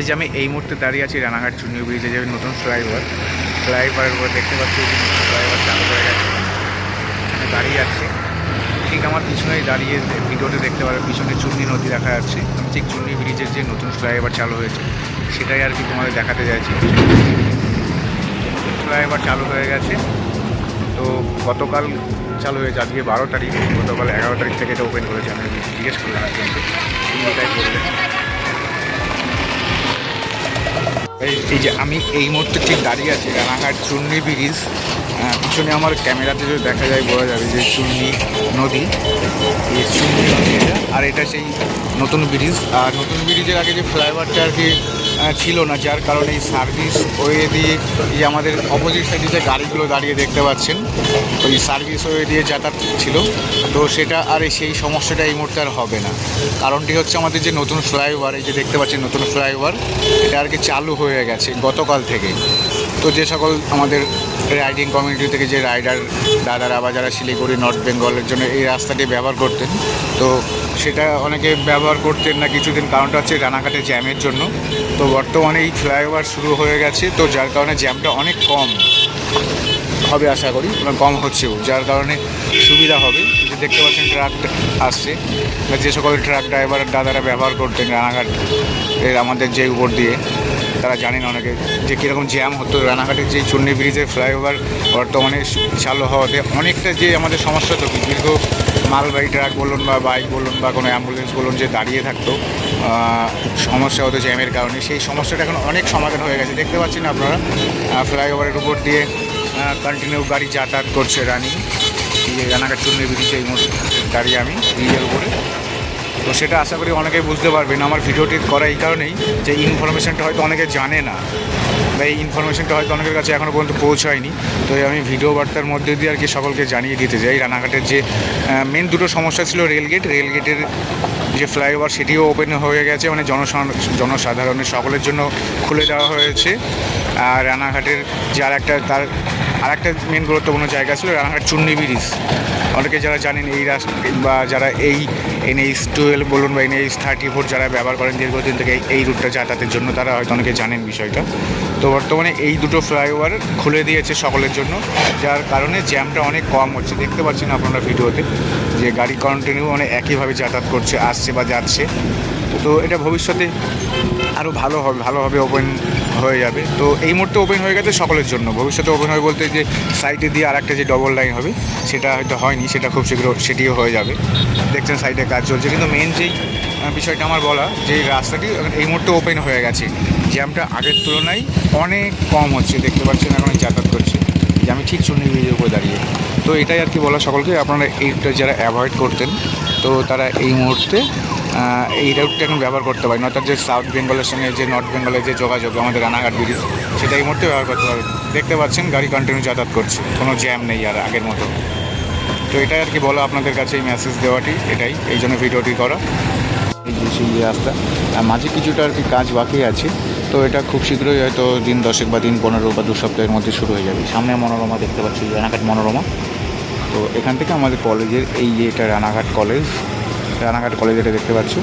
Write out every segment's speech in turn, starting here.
যে আমি এই মুহূর্তে দাঁড়িয়ে আছি রানাঘাট চুন্নি ব্রিজে, যে নতুন ফ্লাইওভারের উপরে দেখতে পাচ্ছি ফ্লাইওভার চালু হয়ে গেছে, এখানে দাঁড়িয়ে আছে। ঠিক আমার পিছনেই দাঁড়িয়ে ভিডিওতে দেখতে পারবে পিছনে চুন্নি নদী দেখা যাচ্ছে। আমি ঠিক চুন্নি ব্রিজের যে নতুন ফ্লাইওভার চালু হয়েছে সেটাই আর কি তোমাদের দেখাতে চাইছি। ফ্লাইওভার চালু হয়ে গেছে, তো গতকাল চালু হয়েছে, আজকে 12 তারিখ, গতকাল 11 তারিখ থেকে এটা ওপেন করেছে। আমি জিজ্ঞেস করলাম কিন্তু এটাই বললেন। এই যে আমি এই মুহূর্তে ঠিক দাঁড়িয়ে আছি রানাঘাট চুন্নি ব্রিজ, পিছনে আমার ক্যামেরাতে যদি দেখা যায় বোঝা যাবে যে চুন্নি নদী, এই চুন্নি নদী এটা, আর এটা সেই নতুন ব্রিজ। আর নতুন ব্রিজের আগে যে ফ্লাইওভারটা আর কি ছিল না, যার কারণে এই সার্ভিস ওয়ে দিয়ে এই আমাদের অপোজিট সাইডে যে গাড়িগুলো দাঁড়িয়ে দেখতে পাচ্ছেন, ওই সার্ভিস ওয়ে দিয়ে যাতায়াত ছিল, তো সেটা আর সেই সমস্যাটা এই মুহূর্তে আর হবে না। কারণটি হচ্ছে আমাদের যে নতুন ফ্লাইওভার, এই যে দেখতে পাচ্ছেন নতুন ফ্লাইওভার, এটা আর কি চালু হয়ে গেছে গতকাল থেকে। তো যে সকল আমাদের রাইডিং কমিউনিটি থেকে যে রাইডার দাদারা বা যারা শিলিগুড়ি নর্থ বেঙ্গলের জন্য এই রাস্তাটি ব্যবহার করতেন, তো সেটা অনেকে ব্যবহার করতেন না কিছুদিন, কারণটা হচ্ছে রানাঘাটে জ্যামের জন্য। তো বর্তমানে এই ফ্লাইওভার শুরু হয়ে গেছে, তো যার কারণে জ্যামটা অনেক কম হবে আশা করি, কম হচ্ছেও, যার কারণে সুবিধা হবে। যে দেখতে পাচ্ছেন ট্রাক আসছে, যে সকল ট্রাক ড্রাইভার দাদারা ব্যবহার করতেন রানাঘাট এর আমাদের যে উপর দিয়ে, তারা জানেন অনেকে যে কীরকম জ্যাম হতো রানাঘাটের যে চুন্নি ব্রিজের ফ্লাইওভার বর্তমানে চালু হওয়াতে অনেকটা যে আমাদের সমস্যা তো দীর্ঘ মালবাহী ট্রাক বলুন বা বাইক বলুন বা কোনো অ্যাম্বুলেন্স বলুন যে দাঁড়িয়ে থাকতো, সমস্যা হতো জ্যামের কারণে, সেই সমস্যাটা এখন অনেক সমাধান হয়ে গেছে। দেখতে পাচ্ছেন আপনারা ফ্লাইওভারের উপর দিয়ে কন্টিনিউ গাড়ি যাতায়াত করছে রানাঘাট চুন্নি ব্রিজে এই মুহূর্তে দাঁড়িয়ে আমি ব্রিজের উপরে। তো সেটা আশা করি অনেকেই বুঝতে পারবেন। আমার ভিডিওটি করা এই কারণেই যে ইনফরমেশানটা হয়তো অনেকে জানে না, বা এই ইনফরমেশানটা হয়তো অনেকের কাছে এখনও পর্যন্ত পৌঁছায়নি। তো আমি ভিডিও বার্তার মধ্যে দিয়ে আর কি সকলকে জানিয়ে দিতে চাই রানাঘাটের যে মেন দুটো সমস্যা ছিল, রেলগেটের যে ফ্লাইওভার সেটিও ওপেন হয়ে গেছে, মানে জনসাধারণের সকলের জন্য খুলে দেওয়া হয়েছে। আর রানাঘাটের যে আরেকটা মেন গুরুত্বপূর্ণ জায়গা ছিল রানাঘাট চুন্নি ব্রিজ, অনেকে যারা জানেন এই রাস্তা বা যারা এই NH-12 বলুন বা NH-34 যারা ব্যবহার করেন দীর্ঘদিন থেকে এই রুটটা যাতায়াতের জন্য, তারা হয়তো অনেকে জানেন বিষয়টা। তো বর্তমানে এই দুটো ফ্লাইওভার খুলে দিয়েছে সকলের জন্য, যার কারণে জ্যামটা অনেক কম হচ্ছে। দেখতে পাচ্ছেন আপনারা ভিডিওতে যে গাড়ি কন্টিনিউ মানে একইভাবে যাতায়াত করছে, আসছে বা যাচ্ছে। তো এটা ভবিষ্যতে আরও ভালোভাবে ওপেন হয়ে যাবে। তো এই মুহূর্তে ওপেন হয়ে গেছে সকলের জন্য, ভবিষ্যতে ওপেন হবে বলতে যে সাইডে দিয়ে আরেকটা যে ডবল লাইন হবে সেটা হয়তো হয়নি, সেটা খুব শীঘ্র সেটিও হয়ে যাবে। দেখছেন সাইডে কাজ চলছে, কিন্তু মেন যেই বিষয়টা আমার বলা যে রাস্তাটি এই মুহূর্তে ওপেন হয়ে গেছে, জ্যামটা আগের তুলনায় অনেক কম হচ্ছে। দেখতে পাচ্ছেন এখন যাতায়াত করছে, যে আমি ঠিক চুন্নি ব্রিজের উপরে দাঁড়িয়ে। তো এটাই আর কি বলা সকলকে, আপনারা এইটা যারা অ্যাভয়েড করতেন তো তারা এই মুহূর্তে এই রুটটা এখন ব্যবহার করতে পারেন, অর্থাৎ যে সাউথ বেঙ্গলের সঙ্গে যে নর্থ বেঙ্গলের যে যোগাযোগ আমাদের রানাঘাট ব্রিজ, সেটা এই মুহূর্তে ব্যবহার করতে পারবেন। দেখতে পাচ্ছেন গাড়ি কন্টিনিউ যাতায়াত করছে, কোনো জ্যাম নেই আর আগের মতো। তো এটাই আর কি বলা আপনাদের কাছে, এই মেসেজ দেওয়াটি, এটাই এই জন্য ভিডিওটি করা। এই যে সেই রাস্তা মাঝে কিছুটা আর কি কাজ বাকি আছে, তো এটা খুব শীঘ্রই হয়তো দিন 10 বা দিন 15 বা 2 সপ্তাহের মধ্যে শুরু হয়ে যাবে। সামনে মনোরমা দেখতে পাচ্ছি, রানাঘাট মনোরমা। তো এখান থেকে আমাদের কলেজের এই যে এটা রানাঘাট কলেজ এটা দেখতে পাচ্ছ,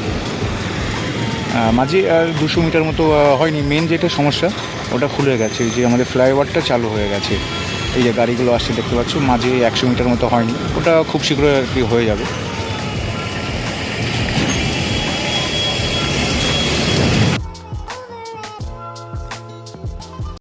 মাঝে আর 200 মিটার মতো হয়নি। মেন যেটা সমস্যা ওটা খুলে গেছে, যে আমাদের ফ্লাইওভারটা চালু হয়ে গেছে। এই যে গাড়িগুলো আসছে দেখতে পাচ্ছ, মাঝে 100 মিটার মতো হয়নি, ওটা খুব শীঘ্রই আর কি হয়ে যাবে।